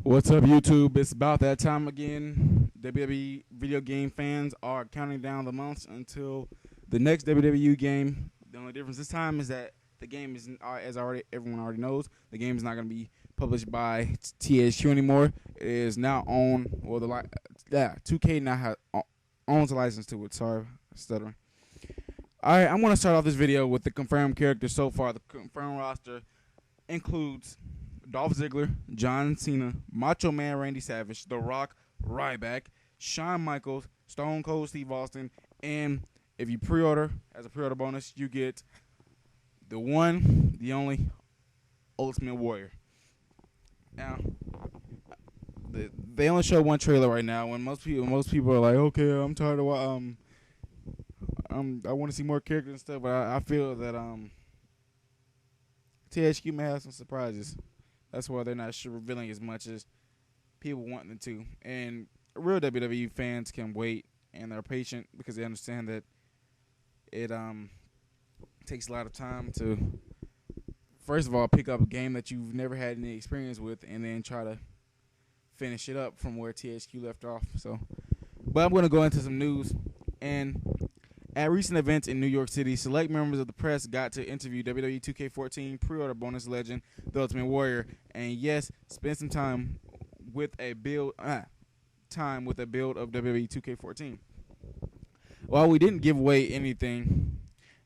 What's up, YouTube? It's about that time again. WWE video game fans are counting down the months until the next WWE game. The only difference this time is that the game is, as everyone already knows, the game is not going to be published by THQ anymore. It is now owned. Well, 2K now owns a license to it. Sorry, stuttering. All right, I'm going to start off this video with the confirmed characters so far. The confirmed roster includes Dolph Ziggler, John Cena, Macho Man Randy Savage, The Rock, Ryback, Shawn Michaels, Stone Cold Steve Austin, and if you pre-order, as a pre-order bonus, you get the one, the only Ultimate Warrior. Now, they only show one trailer right now. When most people are like, okay, I'm tired of I want to see more characters and stuff, but I feel that THQ may have some surprises. That's why they're not revealing as much as people want them to. And real WWE fans can wait, and they're patient because they understand that it takes a lot of time to, first of all, pick up a game that you've never had any experience with, and then try to finish it up from where THQ left off. So, but I'm going to go into some news. And at recent events in New York City, select members of the press got to interview WWE 2K14 pre-order bonus legend, The Ultimate Warrior, and yes, spend some time with a build of WWE 2K14. While we didn't give away anything,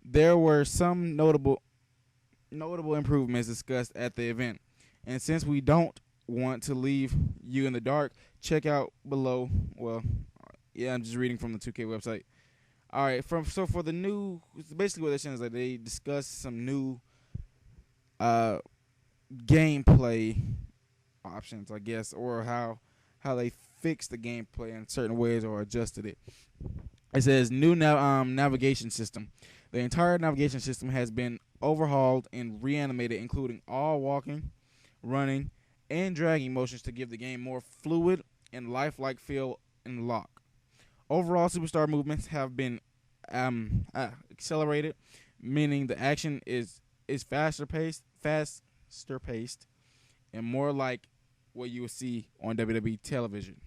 there were some notable improvements discussed at the event. And since we don't want to leave you in the dark, check out below. Well, yeah, I'm just reading from the 2K website. All right, for the new, basically what they're saying is that they discussed some new gameplay options, I guess, or how they fixed the gameplay in certain ways or adjusted it. It says new navigation system. The entire navigation system has been overhauled and reanimated, including all walking, running, and dragging motions to give the game more fluid and lifelike feel and lock. Overall, superstar movements have been accelerated, meaning the action is faster paced, and more like what you would see on WWE television.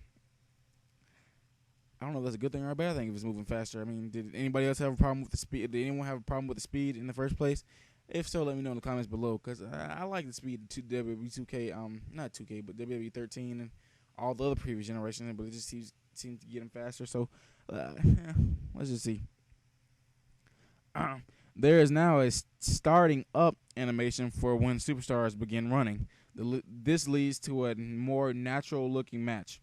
I don't know if that's a good thing or a bad thing if it's moving faster. I mean, did anybody else have a problem with the speed? Did anyone have a problem with the speed in the first place? If so, let me know in the comments below, because I like the speed to WWE 2K, not 2K, but WWE 13 and all the other previous generations, but it just seems to get them faster. So let's just see. There is now a starting up animation for when superstars begin running. This leads to a more natural looking match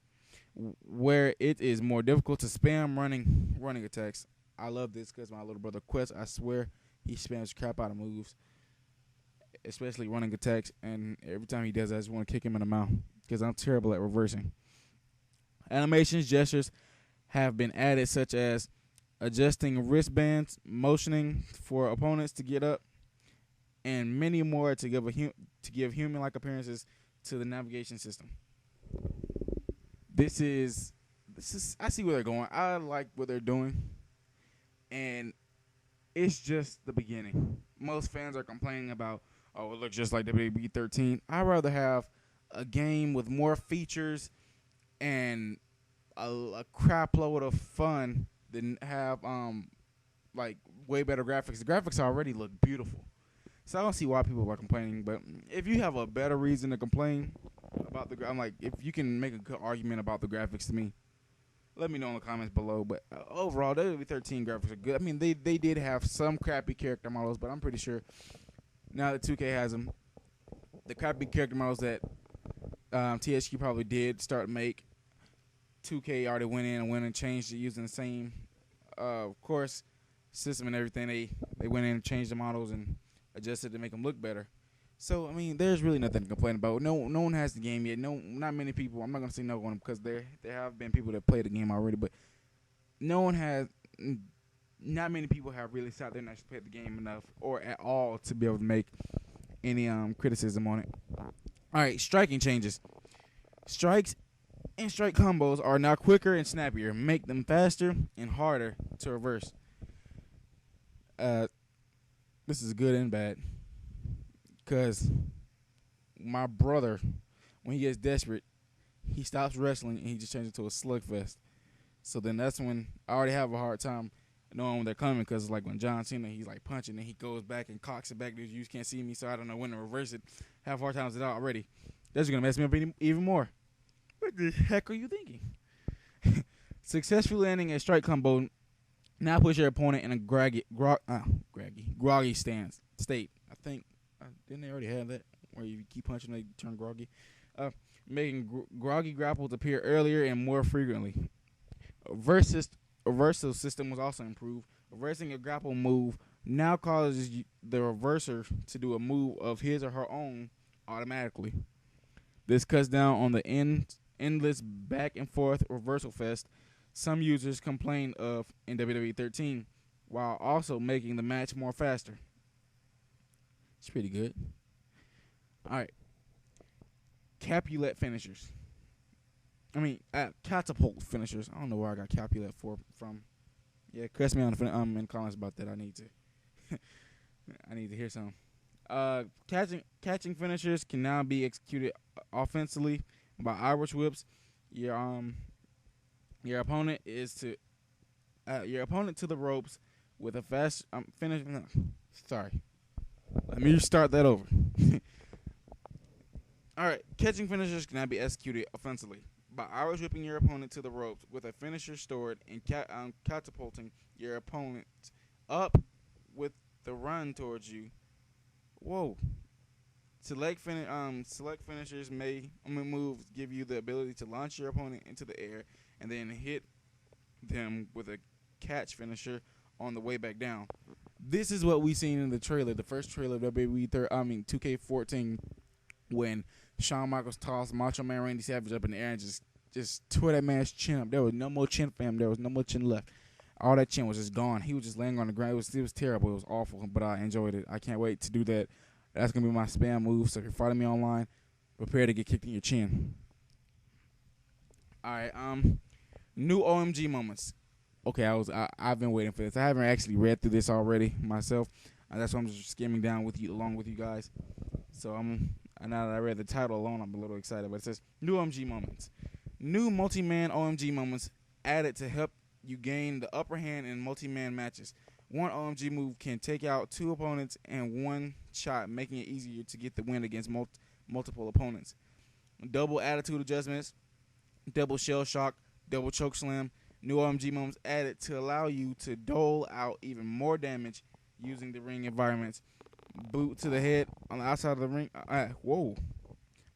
where it is more difficult to spam running attacks. I love this because my little brother Quest, I swear he spams crap out of moves, especially running attacks, and every time he does, I just want to kick him in the mouth because I'm terrible at reversing. Animations, gestures have been added, such as adjusting wristbands, motioning for opponents to get up, and many more to give human-like appearances to the navigation system. This is I see where they're going. I like what they're doing, and it's just the beginning. Most fans are complaining about, oh, it looks just like WWE 13. I'd rather have a game with more features and a crap load of fun than have like way better graphics. The graphics already look beautiful, so I don't see why people are complaining. But if you have a better reason to complain about I'm like, if you can make a good argument about the graphics to me, let me know in the comments below. But overall, WWE 13 graphics are good. I mean, they did have some crappy character models, but I'm pretty sure now that 2K has them, the crappy character models that THQ probably did start to make, 2K already went in and changed it using the same, of course, system and everything. They went in and changed the models and adjusted to make them look better. So, I mean, there's really nothing to complain about. No one has the game yet. Not many people. I'm not going to say no one because there have been people that played the game already, but not many people have really sat there and actually played the game enough or at all to be able to make any criticism on it. All right, striking changes. Strikes and strike combos are now quicker and snappier, make them faster and harder to reverse. This is good and bad, because my brother, when he gets desperate, he stops wrestling and he just changes it to a slugfest. So then that's when I already have a hard time knowing when they're coming, because like when John Cena, he's like punching and he goes back and cocks it back. You just can't see me, so I don't know when to reverse it. Have hard times with it already. That's gonna mess me up even more. What the heck are you thinking? Successfully landing a strike combo now puts your opponent in a groggy state. I think didn't they already have that where you keep punching they turn groggy, making groggy grapples appear earlier and more frequently. Reversal system was also improved. Reversing a grapple move now causes the reverser to do a move of his or her own automatically. This cuts down on the endless back and forth reversal fest some users complain of in WWE 13, while also making the match more faster. It's pretty good. All right. Capulet finishers. Catapult finishers. I don't know where I got Capulet from. Yeah, correct me on in the comments about that. I need to hear some. Catching finishers can now be executed offensively by Irish whips. Your opponent to the ropes with a fast finish. No, sorry, let me start that over. All right, catching finishers can now be executed offensively by Irish whipping your opponent to the ropes with a finisher stored and catapulting your opponent up with the run towards you. Whoa. Select finishers moves give you the ability to launch your opponent into the air and then hit them with a catch finisher on the way back down. This is what we seen in the trailer, the first trailer of WWE 2K14, when Shawn Michaels tossed Macho Man Randy Savage up in the air and just tore that man's chin up. There was no more chin, fam. There was no more chin left. All that chin was just gone. He was just laying on the ground. It was terrible. It was awful, but I enjoyed it. I can't wait to do that. That's going to be my spam move. So if you're following me online, prepare to get kicked in your chin. All right. New OMG moments. Okay, I've been waiting for this. I haven't actually read through this already myself. That's why I'm just skimming down along with you guys. So now that I read the title alone, I'm a little excited. But it says new OMG moments. New multi-man OMG moments added to help you gain the upper hand in multi-man matches. One OMG move can take out two opponents in one shot, making it easier to get the win against multiple opponents. Double attitude adjustments, double shell shock, double choke slam. New OMG moments added to allow you to dole out even more damage using the ring environments. Boot to the head on the outside of the ring.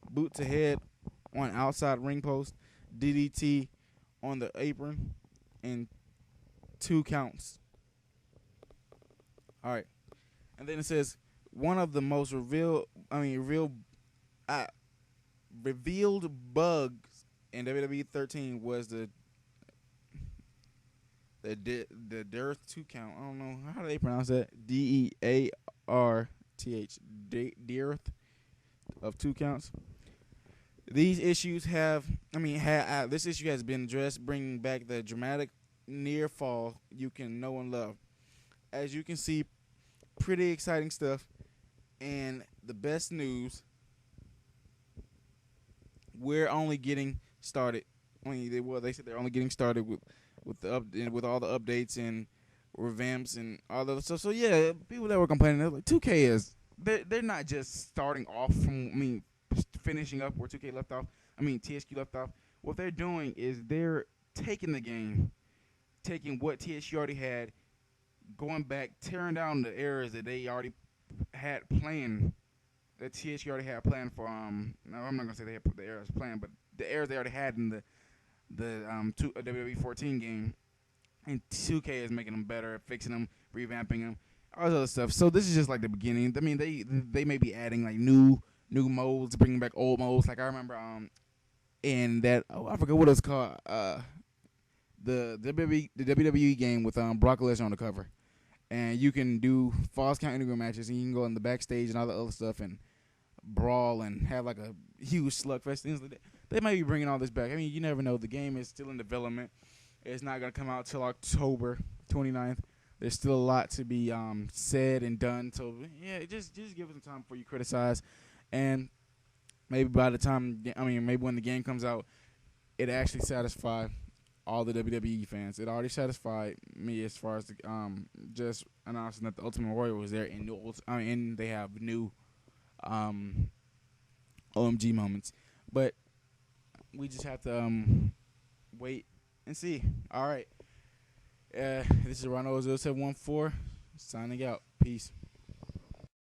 Boot to head on outside ring post. DDT on the apron. And 2 counts. All right. And then it says one of the most revealed bugs in WWE 13 was the dearth 2 count. I don't know how do they pronounce that. DEARTH. Dearth of 2 counts. These issues this issue has been addressed, bringing back the dramatic near fall you can know and love. As you can see, pretty exciting stuff. And the best news, we're only getting started. They said they're only getting started with all the updates and revamps and all the other stuff. So yeah, people that were complaining, they're like 2K is they're not just starting off from finishing up where 2K left off. THQ left off. What they're doing is they're taking the game, taking what THQ already had, going back, tearing down the errors that they already had planned. That THQ already had planned for. No, I'm not gonna say they had put the errors planned, but the errors they already had in the WWE 14 game, and 2K is making them better, fixing them, revamping them, all this other stuff. So this is just like the beginning. They may be adding like new modes, bringing back old modes. Like I remember in that I forget what it's called. The WWE game with Brock Lesnar on the cover, and you can do false count anywhere matches, and you can go in the backstage and all the other stuff and brawl and have like a huge slugfest. Things like that. They might be bringing all this back. You never know. The game is still in development. It's not gonna come out till October 29th. There's still a lot to be said and done. So yeah, just give it some time before you criticize, and maybe by the time maybe when the game comes out, it actually satisfied all the WWE fans. It already satisfied me as far as just announcing that the Ultimate Warrior was there and and they have new um, OMG moments. But we just have to wait and see. All right. This is Ronald 0714 signing out. Peace.